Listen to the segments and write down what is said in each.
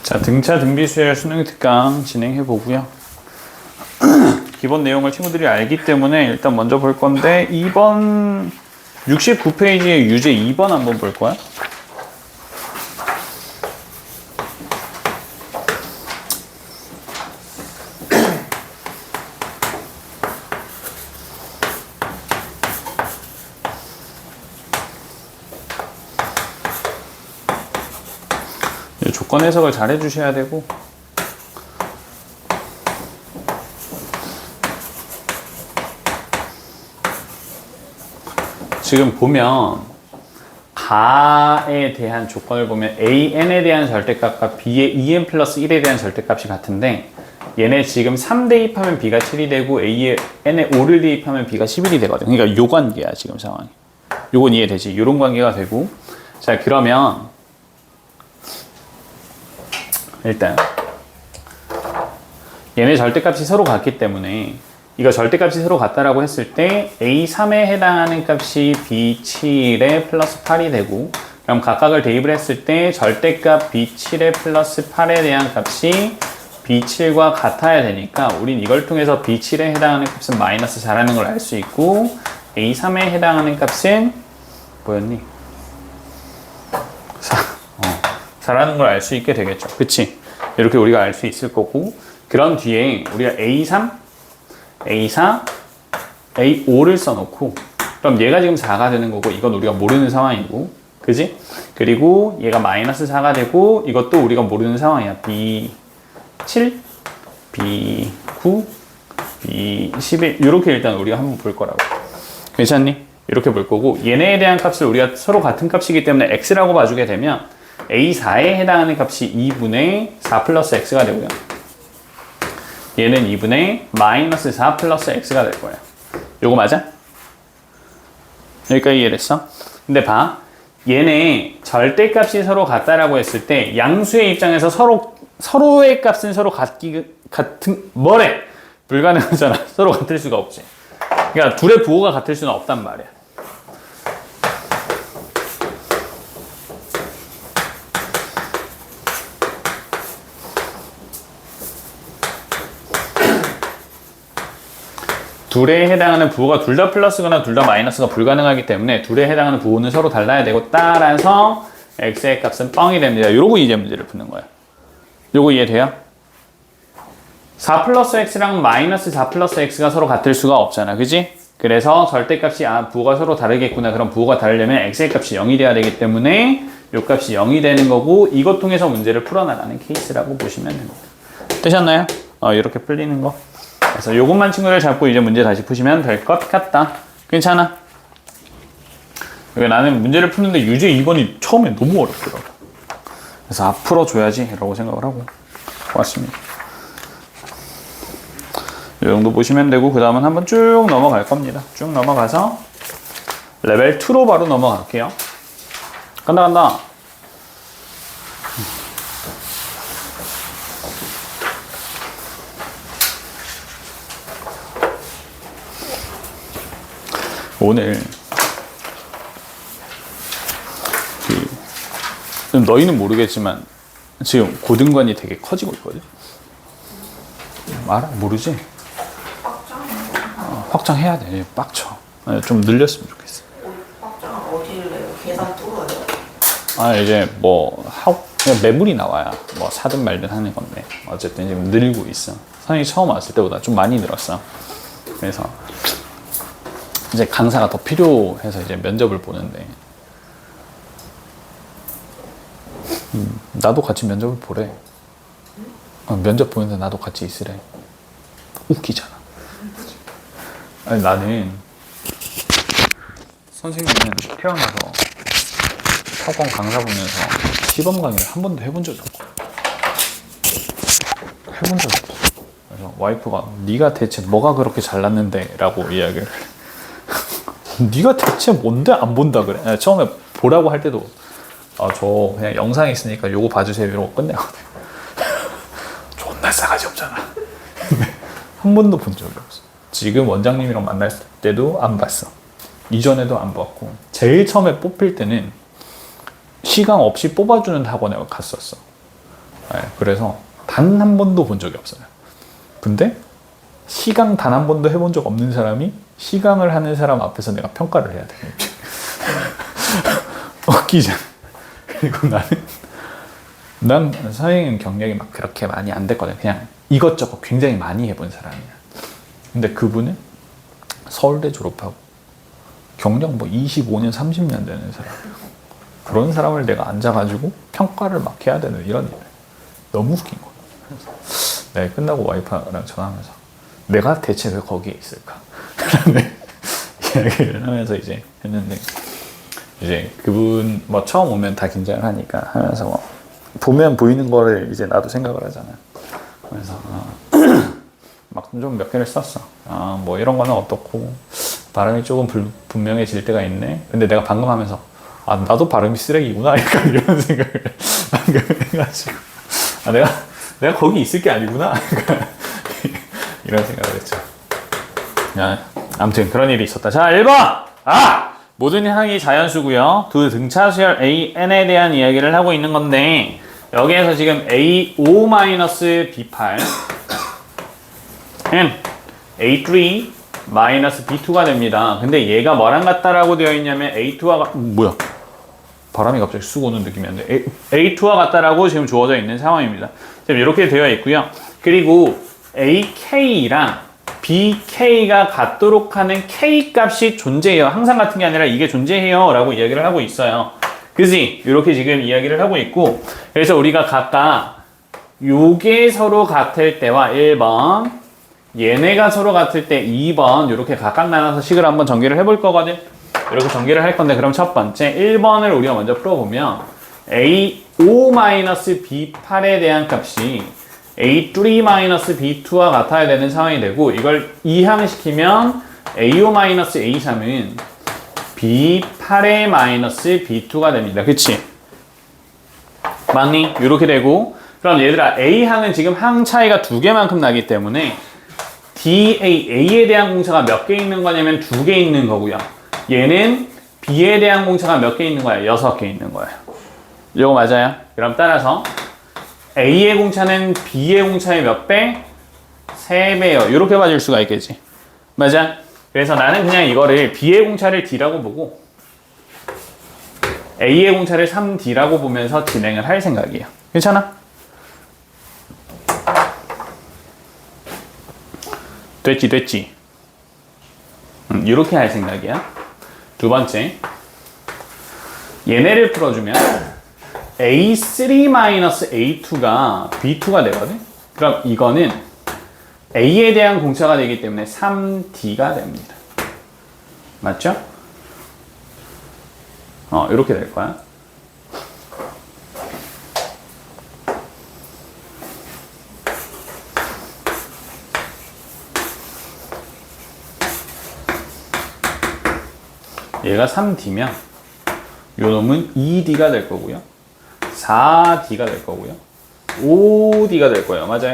자, 등차 등비수열 수능 특강 진행해 보고요. 기본 내용을 친구들이 알기 때문에 일단 먼저 볼 건데 2번 69페이지의 유제 2번 한번 볼 거야. 조건 해석을 잘 해주셔야 되고 지금 보면 가에 대한 조건을 보면 AN에 대한 절대값과 B의 EN 플러스 1에 대한 절대값이 같은데 얘네 지금 3 대입하면 B가 7이 되고 A에 N에 5를 대입하면 B가 11이 되거든. 그러니까 요 관계야 지금 상황이. 요건 이해되지? 요런 관계가 되고 자 그러면 일단 얘네 절대값이 서로 같기 때문에 이거 절대값이 서로 같다라고 했을 때 A3에 해당하는 값이 B7에 플러스 8이 되고 그럼 각각을 대입을 했을 때 절대값 B7에 플러스 8에 대한 값이 B7과 같아야 되니까 우린 이걸 통해서 B7에 해당하는 값은 마이너스 4라는 걸 알 수 있고 A3에 해당하는 값은 뭐였니? 4라는 걸 알 수 있게 되겠죠. 그치? 이렇게 우리가 알 수 있을 거고 그런 뒤에 우리가 A3, A4, A5를 써놓고 그럼 얘가 지금 4가 되는 거고 이건 우리가 모르는 상황이고 그지? 그리고 얘가 마이너스 4가 되고 이것도 우리가 모르는 상황이야. B7, B9, B11 이렇게 일단 우리가 한번 볼 거라고. 괜찮니? 이렇게 볼 거고 얘네에 대한 값을 우리가 서로 같은 값이기 때문에 X라고 봐주게 되면 A4에 해당하는 값이 2분의 4 플러스 X가 되고요. 얘는 2분의 마이너스 4 플러스 X가 될 거예요. 요거 맞아? 여기까지 이해됐어? 근데 봐. 얘네 절대값이 서로 같다라고 했을 때 양수의 입장에서 서로의 값은 서로 같은 뭐래? 불가능하잖아. 서로 같을 수가 없지. 그러니까 둘의 부호가 같을 수는 없단 말이야. 둘에 해당하는 부호가 둘 다 플러스거나 둘 다 마이너스가 불가능하기 때문에 둘에 해당하는 부호는 서로 달라야 되고 따라서 x의 값은 뻥이 됩니다. 요러고 이제 문제를 푸는 거야. 요거 이해돼요? 4 플러스 x랑 마이너스 4 플러스 x가 서로 같을 수가 없잖아. 그지? 그래서 절대값이 부호가 서로 다르겠구나. 그럼 부호가 다르려면 x의 값이 0이 돼야 되기 때문에 요 값이 0이 되는 거고 이것 통해서 문제를 풀어나가는 케이스라고 보시면 됩니다. 되셨나요? 이렇게 풀리는 거. 그래서 요것만 친구들 잡고 이제 문제 다시 푸시면 될 것 같다. 괜찮아? 나는 문제를 푸는데 유제 2번이 처음에 너무 어렵더라고. 그래서 풀어줘야지 라고 생각을 하고 왔습니다. 이 정도 보시면 되고 그 다음은 한번 쭉 넘어갈 겁니다. 쭉 넘어가서 레벨 2로 바로 넘어갈게요. 간다. 오늘 너희는 모르겠지만 지금 고등관이 되게 커지고 있거든. 알아? 모르지? 확장해야 돼. 빡쳐. 좀 늘렸으면 좋겠어. 확장 어디를 내요? 계산 뚫어요? 이제 그냥 매물이 나와야 뭐 사든 말든 하는 건데 어쨌든 지금 늘고 있어. 선생님이 처음 왔을 때보다 좀 많이 늘었어. 그래서 이제 강사가 더 필요해서 이제 면접을 보는데 나도 같이 면접을 보래. 면접 보는데 나도 같이 있으래. 웃기잖아. 아니 나는 선생님은 태어나서 학원 강사 보면서 시범 강의를 한 번도 해본 적이 없고 해본 적이 없어. 그래서 와이프가 네가 대체 뭐가 그렇게 잘났는데 라고 이야기를 네가 대체 뭔데 안 본다 그래. 처음에 보라고 할 때도 저 그냥 영상에 있으니까 요거 봐주세요 이러고 끝내거든. 존나 싸가지 없잖아. 한 번도 본 적이 없어. 지금 원장님이랑 만날 때도 안 봤어. 이전에도 안 봤고 제일 처음에 뽑힐 때는 시간 없이 뽑아주는 학원에 갔었어. 네, 그래서 단 한 번도 본 적이 없어요. 근데 시강 단 한 번도 해본 적 없는 사람이 시강을 하는 사람 앞에서 내가 평가를 해야 돼. 웃기잖아. 그리고 난 서행은 경력이 막 그렇게 많이 안 됐거든. 그냥 이것저것 굉장히 많이 해본 사람이야. 근데 그분은 서울대 졸업하고 경력 뭐 25년, 30년 되는 사람. 그런 사람을 내가 앉아가지고 평가를 막 해야 되는 이런 일. 너무 웃긴 거야. 그래서 내가 끝나고 와이프랑 전화하면서 내가 대체 왜 거기에 있을까? 라는 이야기를 하면서 이제 했는데, 이제 그분 뭐 처음 오면 다 긴장을 하니까 하면서 뭐 보면 보이는 거를 이제 나도 생각을 하잖아. 그래서 막 좀 몇 개를 썼어. 뭐 이런 거는 어떻고 발음이 조금 분명해질 때가 있네. 근데 내가 방금 하면서 나도 발음이 쓰레기구나 약간 이런 생각을 방금 해가지고 내가 거기 있을 게 아니구나 이런 생각을 했죠. 아무튼 그런 일이 있었다. 자, 1번! 모든 항이 자연수고요. 두 등차 수열 AN에 대한 이야기를 하고 있는 건데, 여기에서 지금 A5-B8 N A3-B2가 됩니다. 근데 얘가 뭐랑 같다라고 되어 있냐면 A2와 뭐야? 바람이 갑자기 쑥 오는 느낌이었는데 A2와 같다라고 지금 주어져 있는 상황입니다. 지금 이렇게 되어 있고요. 그리고 AK랑 BK가 같도록 하는 K 값이 존재해요. 항상 같은 게 아니라 이게 존재해요 라고 이야기를 하고 있어요. 그지? 이렇게 지금 이야기를 하고 있고, 그래서 우리가 각각 요게 서로 같을 때와 1번, 얘네가 서로 같을 때 2번 이렇게 각각 나눠서 식을 한번 전개를 해볼 거거든. 이렇게 전개를 할 건데, 그럼 첫 번째 1번을 우리가 먼저 풀어보면 A5-B8에 대한 값이 A3-B2와 같아야 되는 상황이 되고, 이걸 이항시키면 A5-A3은 B8의 -B2가 됩니다. 그치? 맞니? 이렇게 되고, 그럼 얘들아, A항은 지금 항 차이가 2개만큼 나기 때문에 A에 대한 공차가 몇 개 있는 거냐면 2개 있는 거고요. 얘는 B에 대한 공차가 몇 개 있는 거예요? 6개 있는 거예요. 이거 맞아요? 그럼 따라서 A의 공차는 B의 공차의 몇 배? 3배요. 이렇게 맞을 수가 있겠지. 맞아? 그래서 나는 그냥 이거를 B의 공차를 D라고 보고 A의 공차를 3D라고 보면서 진행을 할 생각이에요. 괜찮아? 됐지. 이렇게 할 생각이야. 두 번째, 얘네를 풀어주면 A3-A2가 B2가 되거든? 그럼 이거는 A에 대한 공차가 되기 때문에 3D가 됩니다. 맞죠? 이렇게 될 거야. 얘가 3D면 요 놈은 2D가 될 거고요. 4D가 될 거고요. 5D가 될 거예요. 맞아요?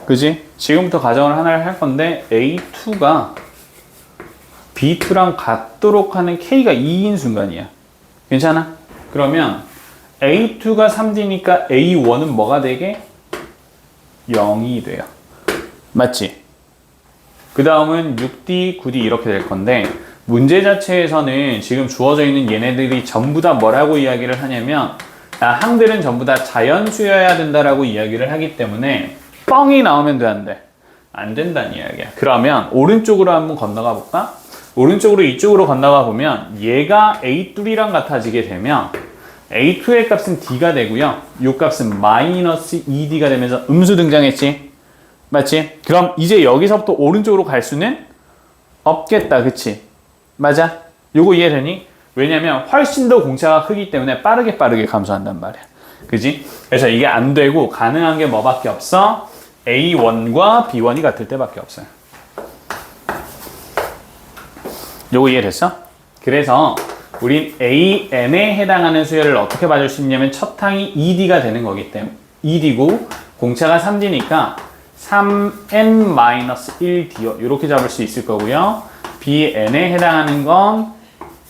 그지? 지금부터 가정을 하나를 할 건데 A2가 B2랑 같도록 하는 K가 2인 순간이야. 괜찮아? 그러면 A2가 3D니까 A1은 뭐가 되게? 0이 돼요. 맞지? 그 다음은 6D, 9D 이렇게 될 건데, 문제 자체에서는 지금 주어져 있는 얘네들이 전부 다 뭐라고 이야기를 하냐면, 항들은 전부 다 자연수여야 된다라고 이야기를 하기 때문에 뻥이 나오면 돼, 안 돼? 안 된다는 이야기야. 그러면 오른쪽으로 한번 건너가 볼까? 오른쪽으로 이쪽으로 건너가 보면 얘가 A3랑 같아지게 되면 A2의 값은 D가 되고요. 이 값은 -2D가 되면서 음수 등장했지? 맞지? 그럼 이제 여기서부터 오른쪽으로 갈 수는 없겠다. 그치? 맞아? 요거 이해되니? 왜냐면 훨씬 더 공차가 크기 때문에 빠르게 감소한단 말이야. 그지? 그래서 이게 안 되고 가능한 게 뭐밖에 없어? A1과 B1이 같을 때밖에 없어요. 요거 이해됐어? 그래서 우린 AN에 해당하는 수열을 어떻게 봐줄 수 있냐면 첫 항이 2D가 되는 거기 때문에 2D고 공차가 3D니까 3n-1D요. 이렇게 잡을 수 있을 거고요. BN에 해당하는 건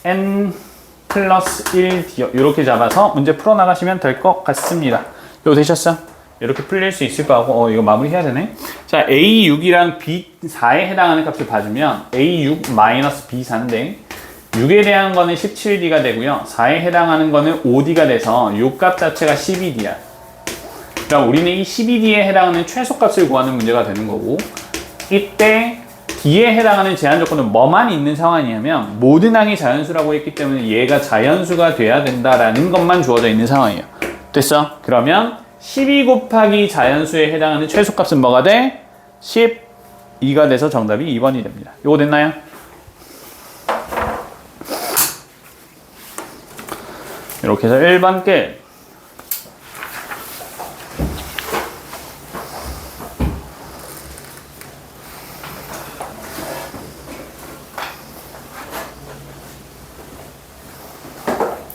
n+1D요. 이렇게 잡아서 문제 풀어나가시면 될 것 같습니다. 이거 되셨어? 이렇게 풀릴 수 있을 거 같고 이거 마무리 해야 되네. 자, A6이랑 B4에 해당하는 값을 봐주면 A6 마이너스 B4인데 6에 대한 거는 17D가 되고요. 4에 해당하는 거는 5D가 돼서 요 값 자체가 12D야. 그럼 우리는 이 12D에 해당하는 최소값을 구하는 문제가 되는 거고, 이때 D에 해당하는 제한 조건은 뭐만 있는 상황이냐면 모든 항이 자연수라고 했기 때문에 얘가 자연수가 돼야 된다라는 것만 주어져 있는 상황이에요. 됐어? 그러면 12 곱하기 자연수에 해당하는 최소값은 뭐가 돼? 12가 돼서 정답이 2번이 됩니다. 요거 됐나요? 이렇게 해서 1번 끝.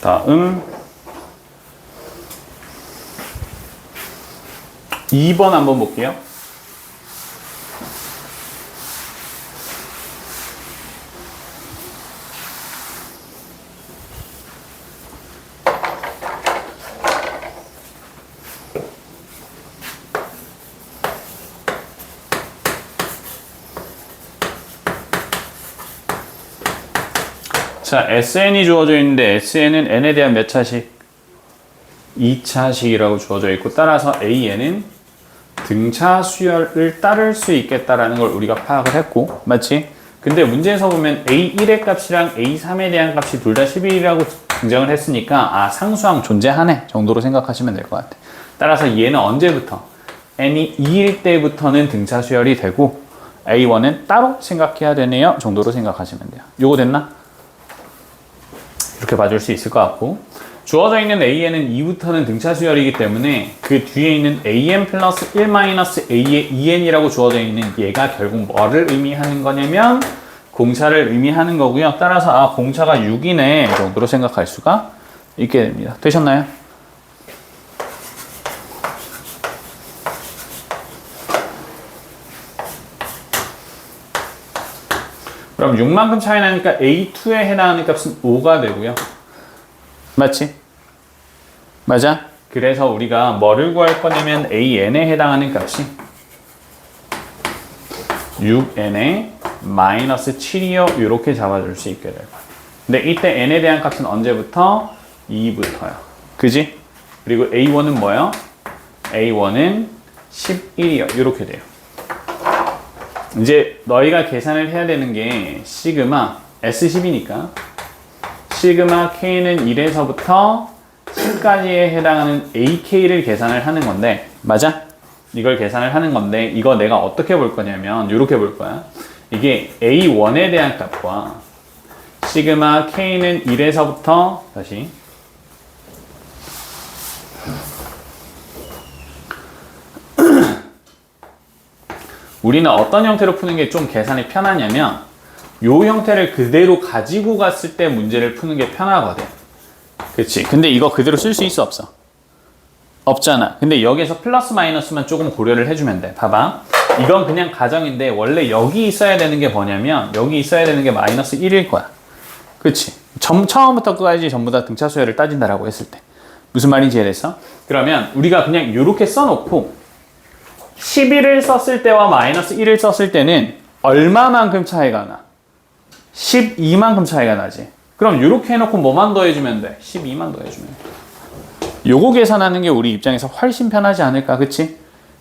다음 2번 한번 볼게요. 자, SN이 주어져 있는데 SN은 N에 대한 몇 차식? 2차식이라고 주어져 있고 따라서 AN은 등차 수열을 따를 수 있겠다라는 걸 우리가 파악을 했고 맞지? 근데 문제에서 보면 A1의 값이랑 A3에 대한 값이 둘 다 11이라고 등장을 했으니까 상수항 존재하네 정도로 생각하시면 될 것 같아. 따라서 얘는 언제부터? N이 2일 때부터는 등차 수열이 되고 A1은 따로 생각해야 되네요 정도로 생각하시면 돼요. 요거 됐나? 이렇게 봐줄 수 있을 것 같고 주어져 있는 AN은 2부터는 등차 수열이기 때문에 그 뒤에 있는 AN 플러스 1 마이너스 A의 2N이라고 주어져 있는 얘가 결국 뭐를 의미하는 거냐면 공차를 의미하는 거고요. 따라서 공차가 6이네 정도로 생각할 수가 있게 됩니다. 되셨나요? 그럼 6만큼 차이 나니까 A2에 해당하는 값은 5가 되고요. 맞지? 맞아? 그래서 우리가 뭐를 구할 거냐면 AN에 해당하는 값이 6N에 마이너스 7이요. 이렇게 잡아줄 수 있게 될 거야. 근데 이때 N에 대한 값은 언제부터? 2부터요. 그지? 그리고 A1은 뭐요? A1은 11이요. 이렇게 돼요. 이제 너희가 계산을 해야 되는 게 시그마 S10이니까 시그마 K는 1에서부터 10까지에 해당하는 AK를 계산을 하는 건데 맞아? 이걸 계산을 하는 건데 이거 내가 어떻게 볼 거냐면 이렇게 볼 거야. 이게 A1에 대한 값과 시그마 K는 1에서부터 다시 우리는 어떤 형태로 푸는 게 좀 계산이 편하냐면 요 형태를 그대로 가지고 갔을 때 문제를 푸는 게 편하거든. 그치? 근데 이거 그대로 쓸 수 있어 없어? 없잖아. 근데 여기에서 플러스 마이너스만 조금 고려를 해주면 돼. 봐봐. 이건 그냥 가정인데 원래 여기 있어야 되는 게 뭐냐면 여기 있어야 되는 게 마이너스 1일 거야. 그치? 처음부터 끝까지 전부 다 등차 수열을 따진다라고 했을 때 무슨 말인지 이해됐어? 그러면 우리가 그냥 이렇게 써놓고 11을 썼을 때와 마이너스 1을 썼을 때는 얼마만큼 차이가 나? 12만큼 차이가 나지. 그럼 이렇게 해놓고 뭐만 더해주면 돼? 12만 더해주면 돼. 요거 계산하는 게 우리 입장에서 훨씬 편하지 않을까, 그치?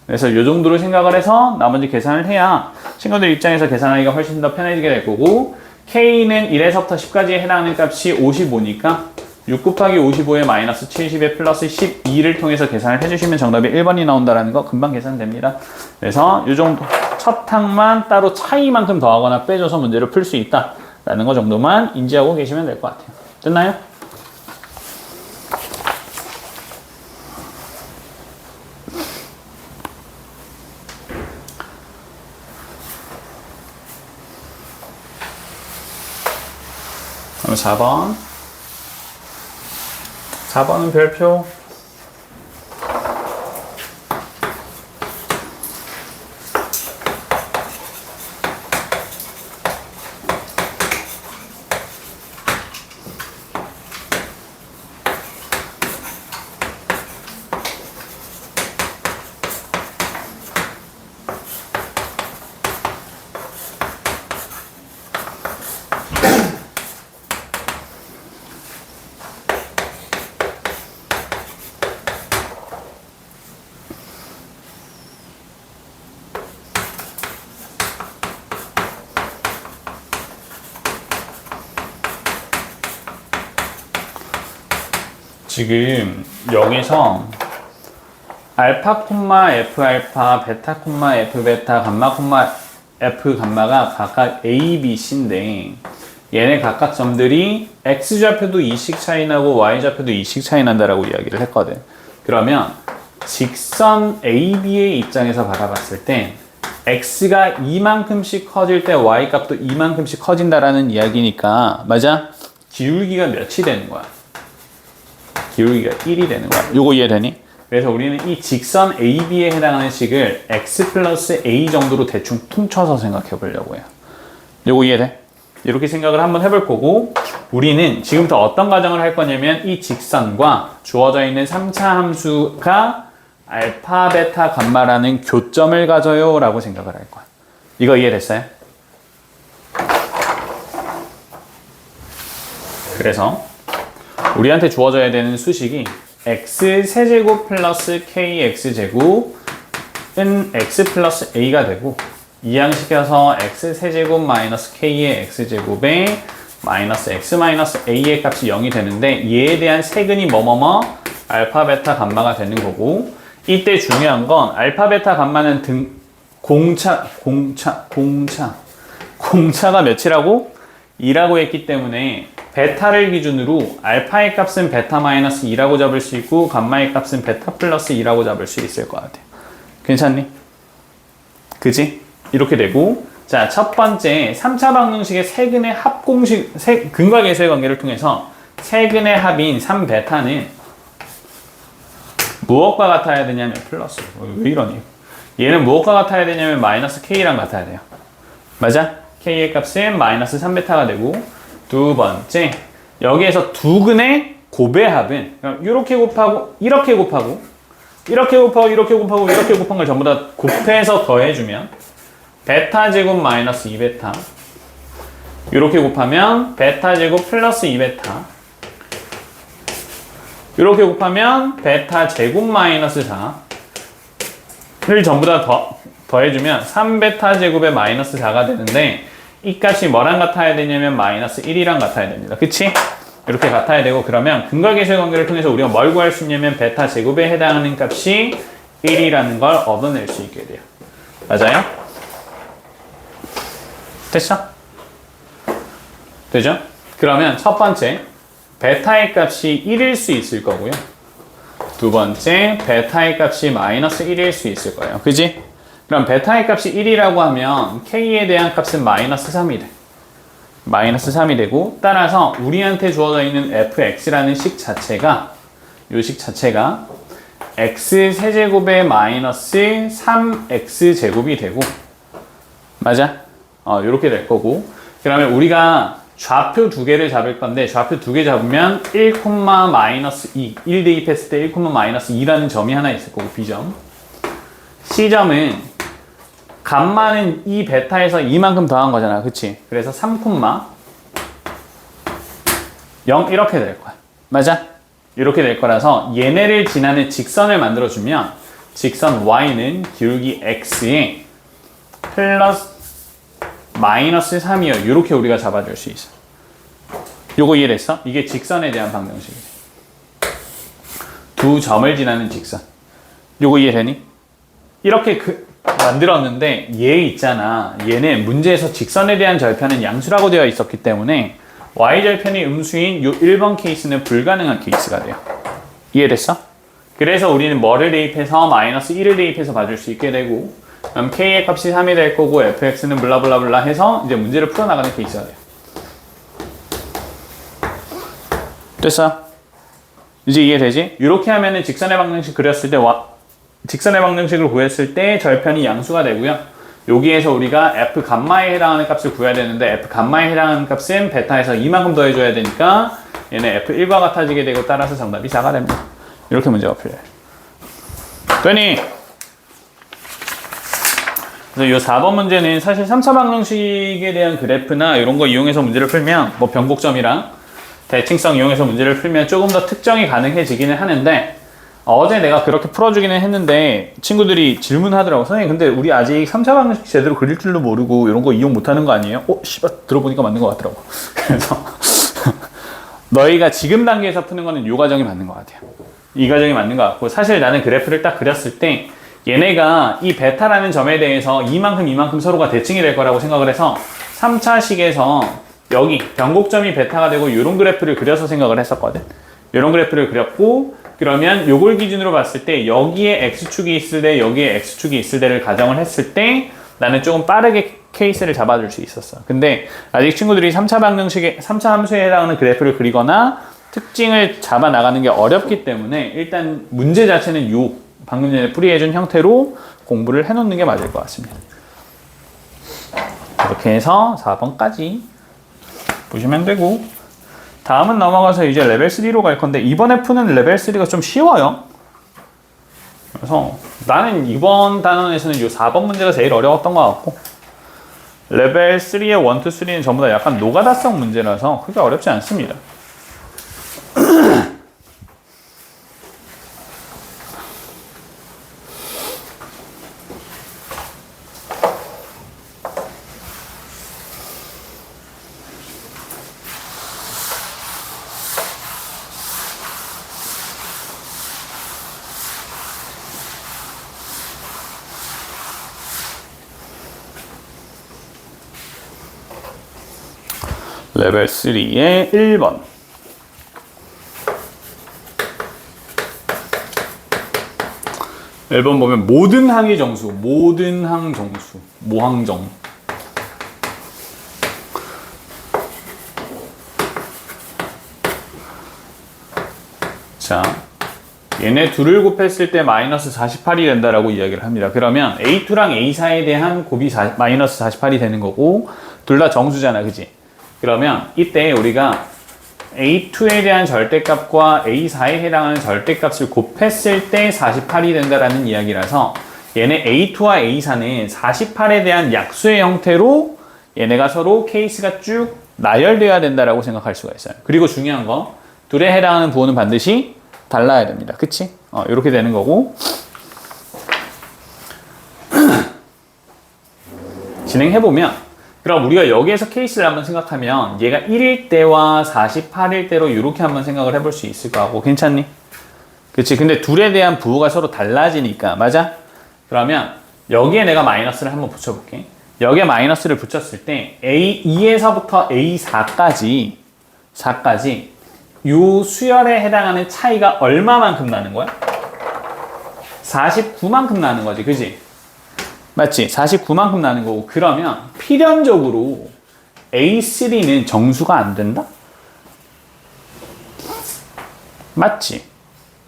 그래서 요 정도로 생각을 해서 나머지 계산을 해야 친구들 입장에서 계산하기가 훨씬 더 편해지게 될 거고 K는 1에서부터 10까지에 해당하는 값이 55니까 6 곱하기 55에 마이너스 70에 플러스 12를 통해서 계산을 해주시면 정답이 1번이 나온다는 거 금방 계산됩니다. 그래서 이 정도 첫 항만 따로 차이만큼 더하거나 빼줘서 문제를 풀 수 있다라는 거 정도만 인지하고 계시면 될 것 같아요. 됐나요? 그럼 4번. 4번은 별표. 지금 여기서 알파 콤마 F 알파, 베타 콤마 F 베타, 감마 콤마 F 감마가 각각 A, B, C인데 얘네 각각 점들이 X좌표도 2씩 차이 나고 Y좌표도 2씩 차이 난다라고 이야기를 했거든. 그러면 직선 AB의 입장에서 바라봤을 때 X가 이만큼씩 커질 때 Y 값도 이만큼씩 커진다라는 이야기니까 맞아? 기울기가 몇이 되는 거야? 기울기가 1이 되는 거야. 요거 이해되니? 그래서 우리는 이 직선 AB에 해당하는 식을 X 플러스 A 정도로 대충 퉁쳐서 생각해 보려고 해요. 요거 이해돼? 이렇게 생각을 한번 해볼 거고 우리는 지금부터 어떤 가정을 할 거냐면 이 직선과 주어져 있는 3차 함수가 알파, 베타, 감마라는 교점을 가져요 라고 생각을 할 거야. 이거 이해됐어요? 그래서 우리한테 주어져야 되는 수식이 x 세제곱 플러스 kx제곱은 x 플러스 a가 되고 이항시켜서 x 세제곱 마이너스 k의 x제곱에 마이너스 x 마이너스 a의 값이 0이 되는데 얘에 대한 세근이 뭐뭐뭐 알파, 베타, 감마가 되는 거고 이때 중요한 건 알파, 베타, 감마는 공차가 몇이라고? 2라고 했기 때문에 베타를 기준으로 알파의 값은 베타 마이너스 2라고 잡을 수 있고 감마의 값은 베타 플러스 2라고 잡을 수 있을 것 같아요. 괜찮니? 그지? 이렇게 되고 자, 첫 번째 3차 방정식의 세근의 합공식 근과계수의 관계를 통해서 세근의 합인 3베타는 무엇과 같아야 되냐면 플러스 왜 이러니? 얘는 무엇과 같아야 되냐면 마이너스 k랑 같아야 돼요. 맞아? k의 값은 마이너스 3베타가 되고 두 번째 여기에서 두 근의 곱의 합은 이렇게 곱하고 이렇게 곱하고 이렇게 곱하고 이렇게 곱하고 이렇게 곱한 걸 전부 다 곱해서 더해주면 베타 제곱 마이너스 2베타 이렇게 곱하면 베타 제곱 플러스 2베타 이렇게 곱하면 베타 제곱 마이너스 4를 전부 다 더해주면 3베타 제곱의 마이너스 4가 되는데 이 값이 뭐랑 같아야 되냐면 마이너스 1이랑 같아야 됩니다. 그치? 이렇게 같아야 되고 그러면 근과계수의 관계를 통해서 우리가 뭘 구할 수 있냐면 베타 제곱에 해당하는 값이 1이라는 걸 얻어낼 수 있게 돼요. 맞아요? 됐어? 되죠? 그러면 첫 번째 베타의 값이 1일 수 있을 거고요. 두 번째 베타의 값이 마이너스 1일 수 있을 거예요. 그지? 그럼 베타의 값이 1이라고 하면 k에 대한 값은 마이너스 3이 돼. 마이너스 3이 되고 따라서 우리한테 주어져 있는 fx라는 식 자체가 이 식 자체가 x 세제곱의 마이너스 3x 제곱이 되고 맞아? 이렇게 될 거고 그러면 우리가 좌표 두 개를 잡을 건데 좌표 두 개 잡으면 1, 마이너스 2 1 대입했을 때 1, 마이너스 2라는 점이 하나 있을 거고 B점 C점은 감마는 이 베타에서 이만큼 더한 거잖아. 그치? 그래서 3, 0 이렇게 될 거야. 맞아? 이렇게 될 거라서 얘네를 지나는 직선을 만들어주면 직선 y는 기울기 x에 플러스 마이너스 3이요. 이렇게 우리가 잡아줄 수 있어. 요거 이해됐어? 이게 직선에 대한 방정식이래. 두 점을 지나는 직선. 요거 이해되니? 이렇게 만들었는데 얘 있잖아. 얘는 문제에서 직선에 대한 절편은 양수라고 되어 있었기 때문에 y절편이 음수인 요 1번 케이스는 불가능한 케이스가 돼요. 이해됐어? 그래서 우리는 뭐를 대입해서 마이너스 1을 대입해서 봐줄 수 있게 되고 그럼 k의 값이 3이 될 거고 fx는 블라블라블라 해서 이제 문제를 풀어나가는 케이스가 돼요. 됐어? 이제 이해되지? 이렇게 하면은 직선의 방정식 그렸을 때 직선의 방정식을 구했을 때 절편이 양수가 되고요. 여기에서 우리가 f 감마에 해당하는 값을 구해야 되는데 f 감마에 해당하는 값은 베타에서 이만큼 더해줘야 되니까 얘는 f1과 같아지게 되고 따라서 정답이 4가 됩니다. 이렇게 문제가 풀려요. 되니? 그래서 이 4번 문제는 사실 3차 방정식에 대한 그래프나 이런 거 이용해서 문제를 풀면 뭐 변곡점이랑 대칭성 이용해서 문제를 풀면 조금 더 특정이 가능해지기는 하는데 어제 내가 그렇게 풀어주기는 했는데 친구들이 질문하더라고. 선생님 근데 우리 아직 3차 방정식 제대로 그릴 줄도 모르고 이런 거 이용 못하는 거 아니에요? 씨발 들어보니까 맞는 것 같더라고. 그래서 너희가 지금 단계에서 푸는 거는 이 과정이 맞는 것 같아요. 이 과정이 맞는 것 같고, 사실 나는 그래프를 딱 그렸을 때 얘네가 이 베타라는 점에 대해서 이만큼 서로가 대칭이 될 거라고 생각을 해서 3차식에서 여기 변곡점이 베타가 되고 이런 그래프를 그려서 생각을 했었거든. 이런 그래프를 그렸고, 그러면 요걸 기준으로 봤을 때 여기에 X축이 있을 때 여기에 X축이 있을 때를 가정을 했을 때 나는 조금 빠르게 케이스를 잡아줄 수 있었어. 근데 아직 친구들이 3차 함수에 해당하는 그래프를 그리거나 특징을 잡아 나가는 게 어렵기 때문에 일단 문제 자체는 요 방금 전에 풀이해준 형태로 공부를 해놓는 게 맞을 것 같습니다. 이렇게 해서 4번까지 보시면 되고, 다음은 넘어가서 이제 레벨 3로 갈 건데, 이번에 푸는 레벨 3가 좀 쉬워요. 그래서 나는 이번 단원에서는 이 4번 문제가 제일 어려웠던 것 같고, 레벨 3의 1, 2, 3는 전부 다 약간 노가다성 문제라서 크게 어렵지 않습니다. 레벨 3의 1번. 앨범 보면 모든 항의 정수, 모든 항 정수, 모항정. 자, 얘네 둘을 곱했을 때 마이너스 48이 된다라고 이야기를 합니다. 그러면 A2랑 A4에 대한 곱이 마이너스 48이 되는 거고, 둘 다 정수잖아, 그지? 그러면 이때 우리가 A2에 대한 절대값과 A4에 해당하는 절대값을 곱했을 때 48이 된다라는 이야기라서 얘네 A2와 A4는 48에 대한 약수의 형태로 얘네가 서로 케이스가 쭉 나열되어야 된다라고 생각할 수가 있어요. 그리고 중요한 거, 둘에 해당하는 부호는 반드시 달라야 됩니다. 그치? 이렇게 되는 거고, 진행해보면, 그럼 우리가 여기에서 케이스를 한번 생각하면 얘가 1일 때와 48일 때로 이렇게 한번 생각을 해볼 수 있을 거 같고, 괜찮니? 그치? 근데 둘에 대한 부호가 서로 달라지니까, 맞아? 그러면 여기에 내가 마이너스를 한번 붙여볼게. 여기에 마이너스를 붙였을 때 A2에서부터 A4까지 이 수열에 해당하는 차이가 얼마만큼 나는 거야? 49만큼 나는 거지, 그지? 맞지? 49만큼 나는 거고, 그러면 필연적으로 A3는 정수가 안 된다? 맞지?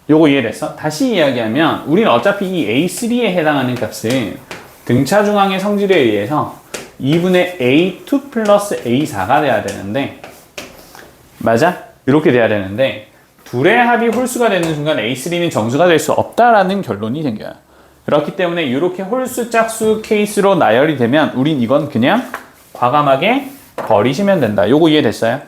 요거 이해됐어? 다시 이야기하면 우리는 어차피 이 A3에 해당하는 값은 등차 중앙의 성질에 의해서 2분의 A2 플러스 A4가 돼야 되는데, 맞아? 이렇게 돼야 되는데 둘의 합이 홀수가 되는 순간 A3는 정수가 될 수 없다라는 결론이 생겨요. 그렇기 때문에 이렇게 홀수 짝수 케이스로 나열이 되면 우린 이건 그냥 과감하게 버리시면 된다. 요거 이해됐어요?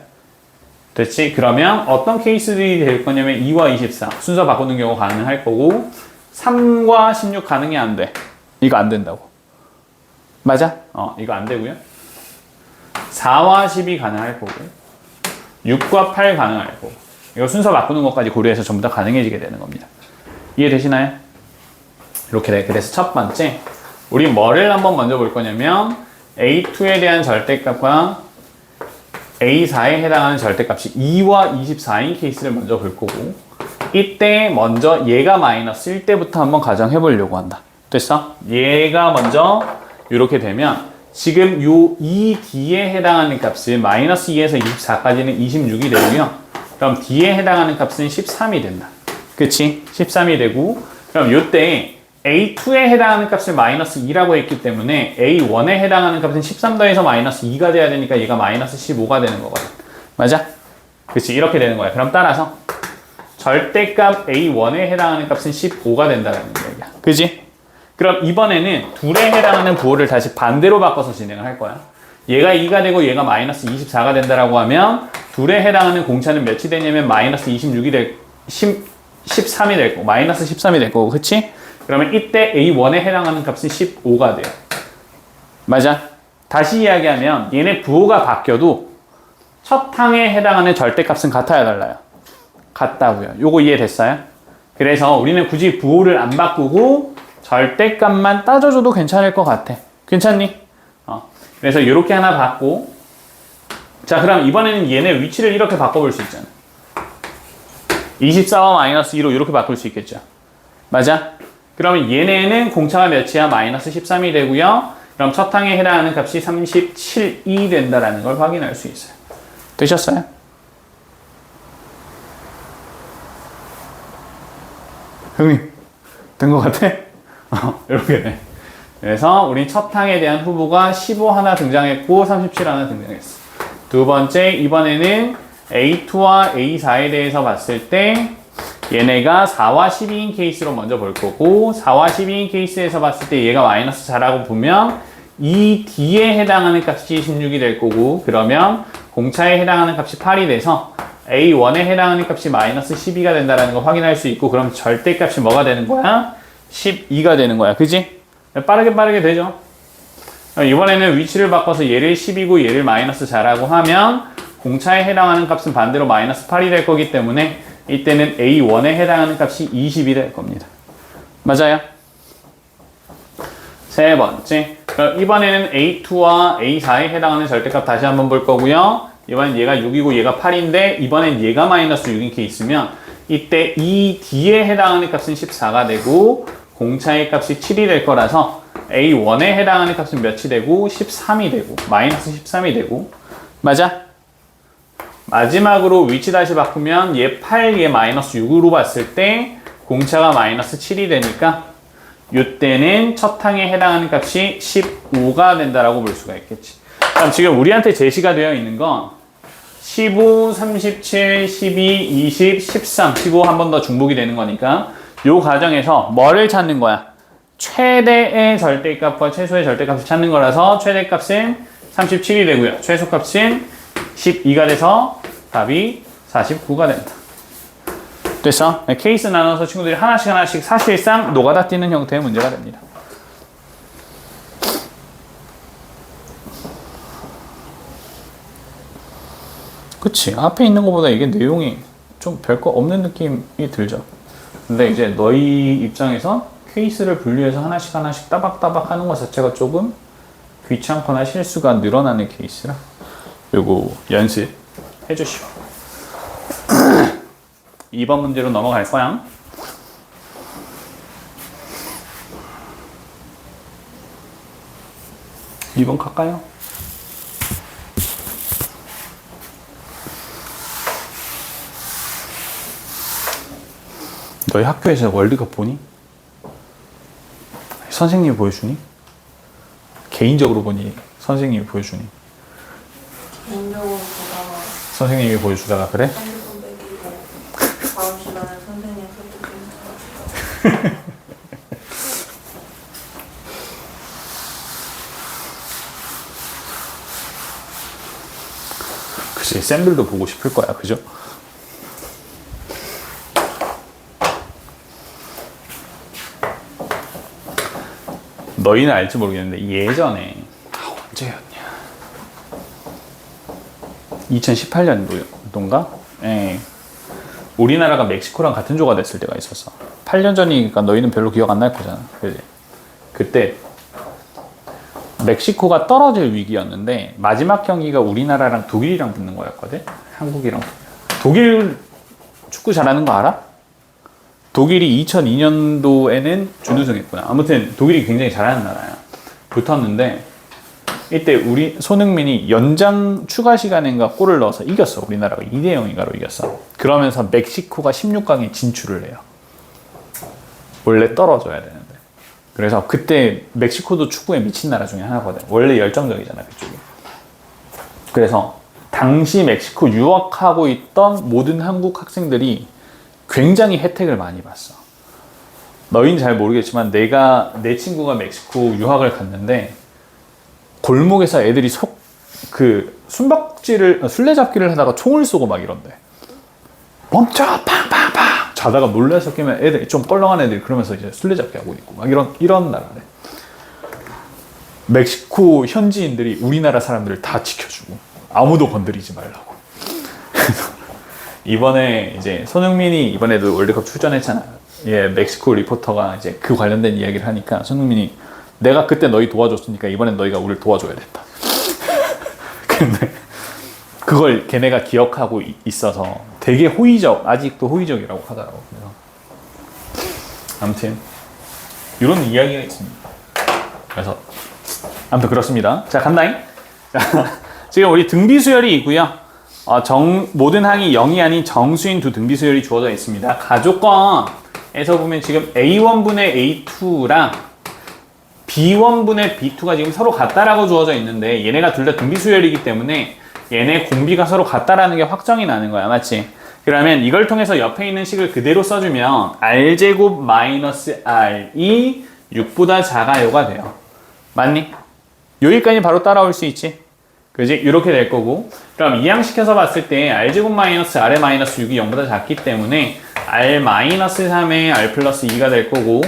됐지? 그러면 어떤 케이스들이 될 거냐면 2와 24 순서 바꾸는 경우 가능할 거고, 3과 16 가능이 안 돼. 이거 안 된다고. 맞아? 이거 안 되고요. 4와 10이 가능할 거고, 6과 8 가능할 거고, 이거 순서 바꾸는 것까지 고려해서 전부 다 가능해지게 되는 겁니다. 이해되시나요? 이렇게 돼. 그래서 첫 번째, 우리 뭐를 한번 먼저 볼 거냐면 A2에 대한 절대값과 A4에 해당하는 절대값이 2와 24인 케이스를 먼저 볼 거고, 이때 먼저 얘가 마이너스 1때부터 한번 가정해 보려고 한다. 됐어? 얘가 먼저 이렇게 되면 지금 요 2D에 해당하는 값은 마이너스 2에서 24까지는 26이 되고요. 그럼 D에 해당하는 값은 13이 된다. 그치? 13이 되고, 그럼 요때 A2에 해당하는 값을 마이너스 2라고 했기 때문에 A1에 해당하는 값은 13 더해서 마이너스 2가 돼야 되니까 얘가 마이너스 15가 되는 거거든. 맞아? 그치? 이렇게 되는 거야. 그럼 따라서 절대값 A1에 해당하는 값은 15가 된다는 얘기야. 그지? 그럼 이번에는 둘에 해당하는 부호를 다시 반대로 바꿔서 진행을 할 거야. 얘가 2가 되고 얘가 마이너스 24가 된다라고 하면 둘에 해당하는 공차는 몇이 되냐면 마이너스 26이 13이 될 거고, 마이너스 13이 될 거고, 그치? 그러면 이때 A1에 해당하는 값은 15가 돼요. 맞아? 다시 이야기하면 얘네 부호가 바뀌어도 첫 항에 해당하는 절대값은 같아야 달라요. 같다고요. 요거 이해됐어요? 그래서 우리는 굳이 부호를 안 바꾸고 절대값만 따져줘도 괜찮을 것 같아. 괜찮니? 그래서 이렇게 하나 받고, 자 그럼 이번에는 얘네 위치를 이렇게 바꿔볼 수 있잖아. 24와 마이너스 2로 이렇게 바꿀 수 있겠죠. 맞아? 그러면 얘네는 공차가 몇이야? 마이너스 13이 되고요. 그럼 첫 항에 해당하는 값이 37이 된다라는 걸 확인할 수 있어요. 되셨어요? 형님, 된 것 같아? 이렇게 돼. 그래서 우린 첫 항에 대한 후보가 15 하나 등장했고 37 하나 등장했어. 두 번째, 이번에는 A2와 A4에 대해서 봤을 때 얘네가 4와 12인 케이스로 먼저 볼 거고, 4와 12인 케이스에서 봤을 때 얘가 마이너스 4라고 보면 이 D에 해당하는 값이 16이 될 거고, 그러면 공차에 해당하는 값이 8이 돼서 A1에 해당하는 값이 마이너스 12가 된다는 걸 확인할 수 있고, 그럼 절대값이 뭐가 되는 거야? 12가 되는 거야. 그지? 빠르게 되죠? 이번에는 위치를 바꿔서 얘를 10이고 얘를 마이너스 4라고 하면 공차에 해당하는 값은 반대로 마이너스 8이 될 거기 때문에 이때는 A1에 해당하는 값이 20이 될 겁니다. 맞아요? 세 번째, 그럼 이번에는 A2와 A4에 해당하는 절대값 다시 한번 볼 거고요. 이번엔 얘가 6이고 얘가 8인데 이번엔 얘가 마이너스 6인 케이스면 이때 이 D에 해당하는 값은 14가 되고 공차의 값이 7이 될 거라서 A1에 해당하는 값은 몇이 되고 13이 되고 마이너스 13이 되고. 맞아? 마지막으로 위치 다시 바꾸면 얘 8, 얘 마이너스 6으로 봤을 때 공차가 마이너스 7이 되니까 이때는 첫 항에 해당하는 값이 15가 된다라고 볼 수가 있겠지. 그럼 지금 우리한테 제시가 되어 있는 건 15, 37, 12, 20, 13, 15 한 번 더 중복이 되는 거니까 이 과정에서 뭐를 찾는 거야? 최대의 절대값과 최소의 절대값을 찾는 거라서 최대값은 37이 되고요. 최소값은 12가 돼서 답이 49가 된다. 됐어? 네, 케이스 나눠서 친구들이 하나씩 사실상 노가다 뛰는 형태의 문제가 됩니다. 그치? 앞에 있는 것보다 이게 내용이 좀 별거 없는 느낌이 들죠. 근데 이제 너희 입장에서 케이스를 분류해서 하나씩 따박따박 하는 것 자체가 조금 귀찮거나 실수가 늘어나는 케이스라 요거 연습 해주시오. 2번 문제로 넘어갈 거야. (2번) 갈까요? 너희 학교에서 월드컵 보니? 선생님이 보여주니? 개인적으로 보니? 선생님이 보여주니? 개인적으로 보다가 선생님이 보여주다가 그래? 핸드폰 뺏기고 다음 시간에 선생님 설득 그치, 쌤들도 보고 싶을 거야, 그죠? 너희는 알지 모르겠는데 예전에 언제였냐? 2018년도인가? 예. 우리나라가 멕시코랑 같은 조가 됐을 때가 있었어. 8년 전이니까 너희는 별로 기억 안 날 거잖아. 그지? 그때 멕시코가 떨어질 위기였는데 마지막 경기가 우리나라랑 독일이랑 붙는 거였거든? 한국이랑. 독일 축구 잘하는 거 알아? 독일이 2002년도에는 준우승했구나. 아무튼 독일이 굉장히 잘하는 나라야. 붙었는데 이때 우리 손흥민이 연장 추가 시간인가 골을 넣어서 이겼어. 우리나라가 2대 0인가로 이겼어. 그러면서 멕시코가 16강에 진출을 해요. 원래 떨어져야 되는데. 그래서 그때 멕시코도 축구에 미친 나라 중에 하나거든. 원래 열정적이잖아, 그쪽이. 그래서 당시 멕시코 유학하고 있던 모든 한국 학생들이 굉장히 혜택을 많이 봤어. 너희는 잘 모르겠지만 내 친구가 멕시코 유학을 갔는데 골목에서 애들이 술래잡기를 하다가 총을 쏘고 막 이런대. 멈춰! 팡팡팡! 자다가 놀라서 깨면 애들, 좀 껄렁한 애들이 그러면서 이제 술래잡기 하고 있고 막 이런 나라래. 멕시코 현지인들이 우리나라 사람들을 다 지켜주고 아무도 건드리지 말라고. 이번에 이제 손흥민이 이번에도 월드컵 출전했잖아요. 예, 멕시코 리포터가 이제 그 관련된 이야기를 하니까 손흥민이 내가 그때 너희 도와줬으니까 이번엔 너희가 우리를 도와줘야 됐다. 근데 그걸 걔네가 기억하고 있어서 되게 호의적, 아직도 호의적이라고 하더라고. 그래서 아무튼 이런 이야기가 있습니다. 그래서 아무튼 그렇습니다. 자, 간다잉. 자, 지금 우리 등비수열이 있고요. 모든 항이 0이 아닌 정수인 두 등비수열이 주어져 있습니다. 가조건에서 보면 지금 A1분의 A2랑 B1분의 B2가 지금 서로 같다라고 주어져 있는데 얘네가 둘 다 등비수열이기 때문에 얘네 공비가 서로 같다라는 게 확정이 나는 거야. 맞지? 그러면 이걸 통해서 옆에 있는 식을 그대로 써주면 R제곱 마이너스 R이 6보다 작아요가 돼요. 맞니? 여기까지 바로 따라올 수 있지? 그지? 이렇게 될 거고, 그럼 이항시켜서 봤을 때 R제곱 마이너스 R의 마이너스 6이 0보다 작기 때문에 R 마이너스 3의 R 플러스 2가 될 거고,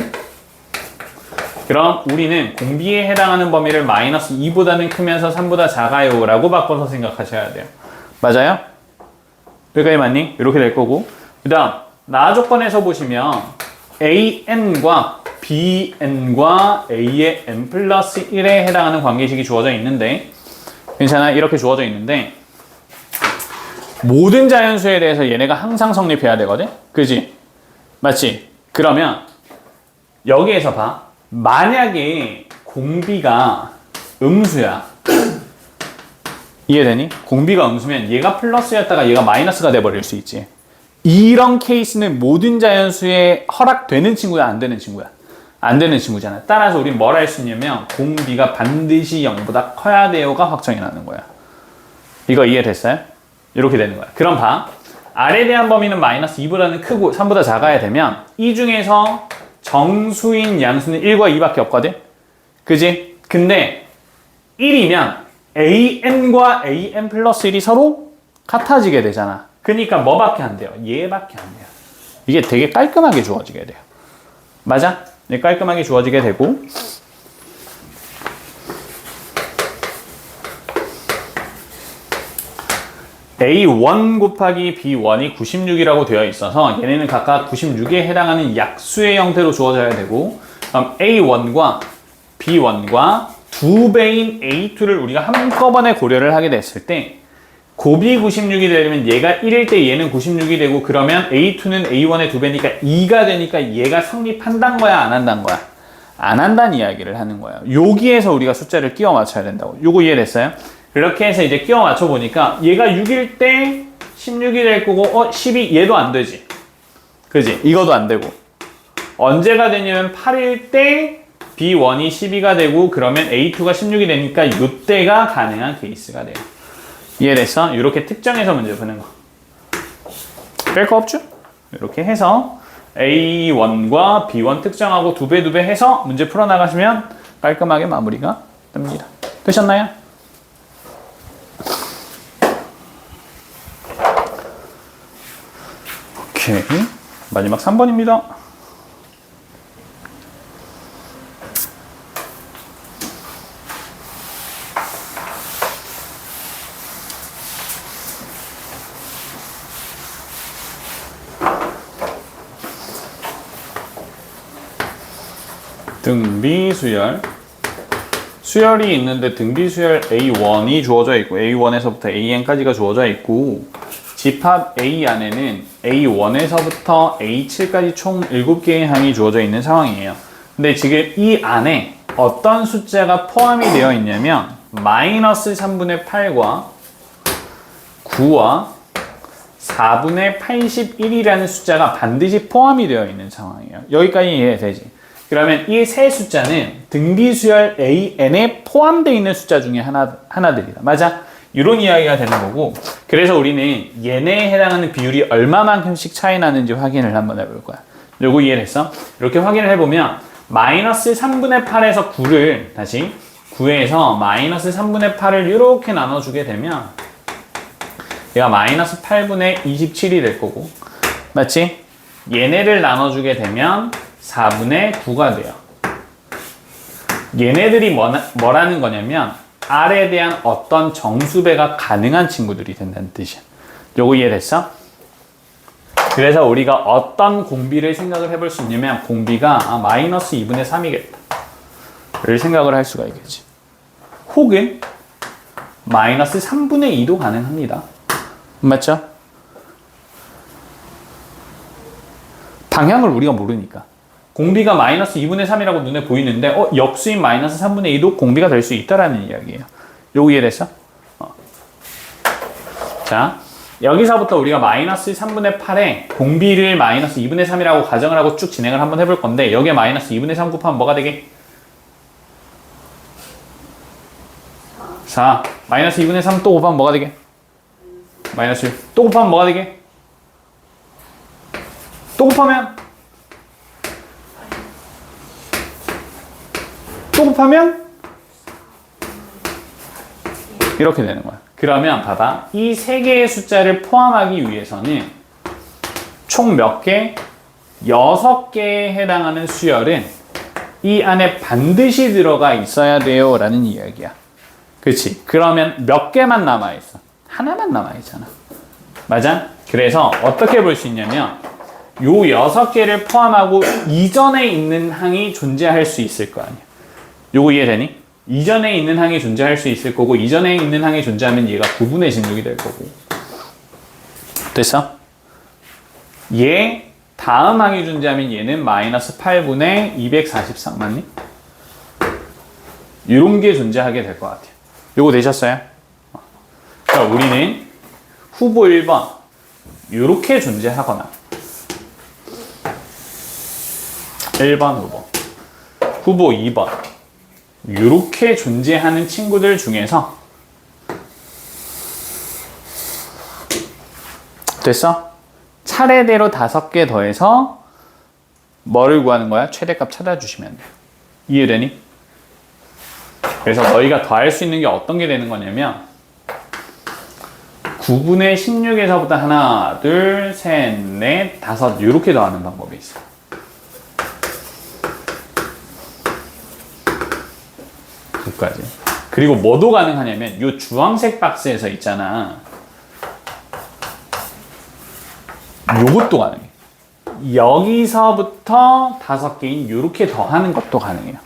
그럼 우리는 공비에 해당하는 범위를 마이너스 2보다는 크면서 3보다 작아요 라고 바꿔서 생각하셔야 돼요. 맞아요? 여기까지 맞니? 이렇게 될 거고, 그 다음 나 조건에서 보시면 AN과 BN과 A의 N 플러스 1에 해당하는 관계식이 주어져 있는데, 괜찮아? 이렇게 주어져 있는데 모든 자연수에 대해서 얘네가 항상 성립해야 되거든? 그지? 맞지? 그러면 여기에서 봐. 만약에 공비가 음수야. 이해되니? 공비가 음수면 얘가 플러스였다가 얘가 마이너스가 돼버릴 수 있지. 이런 케이스는 모든 자연수에 허락되는 친구야, 안 되는 친구야? 안 되는 친구잖아. 따라서 우린 뭘 할 수 있냐면 공비가 반드시 0보다 커야 돼요가 확정이 나는 거야. 이거 이해됐어요? 이렇게 되는 거야. 그럼 봐. R에 대한 범위는 마이너스 2보다는 크고 3보다 작아야 되면 이 중에서 정수인 양수는 1과 2밖에 없거든? 그지? 근데 1이면 AN과 AN 플러스 1이 서로 같아지게 되잖아. 그러니까 뭐밖에 안 돼요? 얘밖에 안 돼요. 이게 되게 깔끔하게 주어지게 돼요. 맞아? 네, 깔끔하게 주어지게 되고, A1 곱하기 B1이 96이라고 되어 있어서 얘네는 각각 96에 해당하는 약수의 형태로 주어져야 되고, 그럼 A1과 B1과 두 배인 A2를 우리가 한꺼번에 고려를 하게 됐을 때 곱이 96이 되려면 얘가 1일 때 얘는 96이 되고, 그러면 A2는 A1의 두 배니까 2가 되니까 얘가 성립한다는 거야, 안 한다는 거야? 안 한다는 이야기를 하는 거야. 여기에서 우리가 숫자를 끼워 맞춰야 된다고. 요거 이해됐어요? 그렇게 해서 이제 끼워 맞춰 보니까 얘가 6일 때 16이 될 거고, 12 얘도 안 되지. 그지? 이거도 안 되고. 언제가 되냐면 8일 때 B1이 12가 되고, 그러면 A2가 16이 되니까 이때가 가능한 케이스가 돼요. 이해됐어? 이렇게 특정해서 문제 푸는 거. 뺄 거 없죠? 이렇게 해서 A1과 B1 특정하고 두 배 해서 문제 풀어나가시면 깔끔하게 마무리가 됩니다. 되셨나요? 오케이. 마지막 3번입니다. 등비수열. 수열이 있는데 등비수열 A1이 주어져 있고 A1에서부터 AN까지가 주어져 있고, 집합 A 안에는 A1에서부터 A7까지 총 7개의 항이 주어져 있는 상황이에요. 근데 지금 이 안에 어떤 숫자가 포함이 되어 있냐면 마이너스 3분의 8과 9와 4분의 81이라는 숫자가 반드시 포함이 되어 있는 상황이에요. 여기까지 이해되지? 그러면 이 세 숫자는 등비수열 AN에 포함되어 있는 숫자 중에 하나들이다. 맞아? 이런 이야기가 되는 거고, 그래서 우리는 얘네에 해당하는 비율이 얼마만큼씩 차이 나는지 확인을 한번 해볼 거야. 요거 이해됐어? 이렇게 확인을 해보면 마이너스 3분의 8에서 9를 다시 9에서 마이너스 3분의 8을 이렇게 나눠주게 되면 얘가 마이너스 8분의 27이 될 거고, 맞지? 얘네를 나눠주게 되면 4분의 9가 돼요. 얘네들이 뭐라는 거냐면 R에 대한 어떤 정수배가 가능한 친구들이 된다는 뜻이야. 요거 이해됐어? 그래서 우리가 어떤 공비를 생각을 해볼 수 있냐면 공비가 마이너스 2분의 3이겠다 를 생각을 할 수가 있겠지. 혹은 마이너스 3분의 2도 가능합니다. 맞죠? 방향을 우리가 모르니까. 공비가 마이너스 2분의 3이라고 눈에 보이는데 역수인 마이너스 3분의 2도 공비가 될 수 있다라는 이야기예요. 요거 이해됐어? 자, 여기서부터 우리가 마이너스 3분의 8에 공비를 마이너스 2분의 3이라고 가정을 하고 쭉 진행을 한번 해볼 건데 여기에 마이너스 2분의 3 곱하면 뭐가 되게? 4. 마이너스 2분의 3 또 곱하면 뭐가 되게? 마이너스 1. 또 곱하면 뭐가 되게? 또 곱하면? 또 곱하면? 이렇게 되는 거야. 그러면 봐봐. 이 세 개의 숫자를 포함하기 위해서는 총 몇 개? 6개에 해당하는 수열은 이 안에 반드시 들어가 있어야 돼요 라는 이야기야. 그치? 그러면 몇 개만 남아있어? 하나만 남아있잖아. 맞아? 그래서 어떻게 볼 수 있냐면 요 6개를 포함하고 이전에 있는 항이 존재할 수 있을 거 아니야. 요거 이해되니? 이전에 있는 항이 존재할 수 있을 거고 이전에 있는 항이 존재하면 얘가 9분의 16이 될 거고. 됐어? 얘 다음 항이 존재하면 얘는 마이너스 8분의 243 맞니? 이런 게 존재하게 될 것 같아요. 요거 되셨어요? 자, 우리는 후보 1번 요렇게 존재하거나 1번 후보 2번 이렇게 존재하는 친구들 중에서 됐어? 차례대로 5개 더해서 뭐를 구하는 거야? 최대값 찾아주시면 돼요. 이해되니? 그래서 너희가 더할 수 있는 게 어떤 게 되는 거냐면 9분의 16에서부터 하나, 둘, 셋, 넷, 다섯 이렇게 더하는 방법이 있어. 까지. 그리고 뭐도 가능하냐면 이 주황색 박스에서 있잖아. 요것도 가능해. 여기서부터 5개인 이렇게 더하는 것도 가능해요.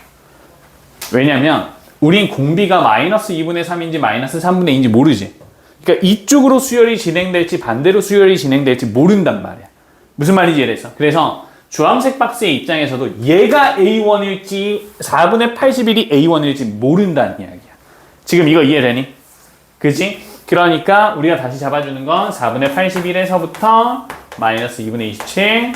왜냐면 우린 공비가 마이너스 2분의 3인지 마이너스 3분의 2인지 모르지. 그러니까 이쪽으로 수열이 진행될지 반대로 수열이 진행될지 모른단 말이야. 무슨 말인지 이해했어? 그래서 주황색 박스의 입장에서도 얘가 A1일지 4분의 81이 A1일지 모른다는 이야기야. 지금 이거 이해되니? 그치? 그러니까 우리가 다시 잡아주는 건 4분의 81에서부터 마이너스 2분의 27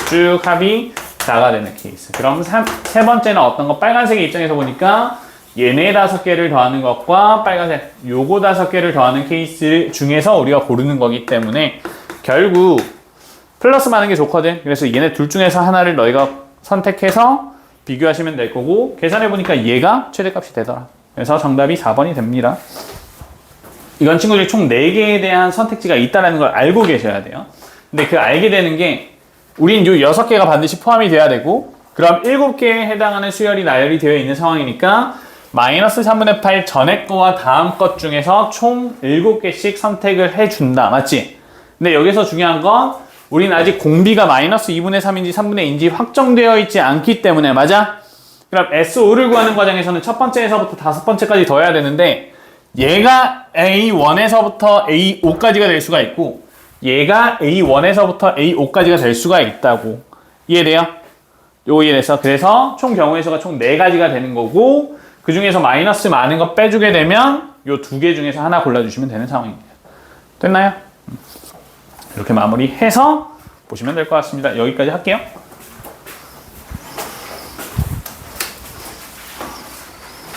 쭉 합이 4가 되는 케이스. 그럼 세 번째는 어떤 거? 빨간색의 입장에서 보니까 얘네 5개를 더하는 것과 빨간색 요거 5개를 더하는 케이스 중에서 우리가 고르는 거기 때문에 결국 플러스 많은 게 좋거든. 그래서 얘네 둘 중에서 하나를 너희가 선택해서 비교하시면 될 거고 계산해보니까 얘가 최대값이 되더라. 그래서 정답이 4번이 됩니다. 이건 친구들이 총 4개에 대한 선택지가 있다는 걸 알고 계셔야 돼요. 근데 그 알게 되는 게 우린 요 6개가 반드시 포함이 돼야 되고 그럼 7개에 해당하는 수열이 나열이 되어 있는 상황이니까 마이너스 3분의 8 전에 거와 다음 것 중에서 총 7개씩 선택을 해준다. 맞지? 근데 여기서 중요한 건 우린 아직 공비가 마이너스 2분의 3인지 3분의 2인지 확정되어 있지 않기 때문에 맞아? 그럼 S5를 구하는 과정에서는 첫 번째에서부터 5번째까지 더해야 되는데 얘가 A1에서부터 A5까지가 될 수가 있고 얘가 A1에서부터 A5까지가 될 수가 있다고. 이해돼요? 요거 이해됐어? 그래서 총 경우의 수가 총 4가지가 되는 거고 그 중에서 마이너스 많은 거 빼주게 되면 요 2개 중에서 하나 골라주시면 되는 상황입니다. 됐나요? 이렇게 마무리해서 보시면 될 것 같습니다. 여기까지 할게요.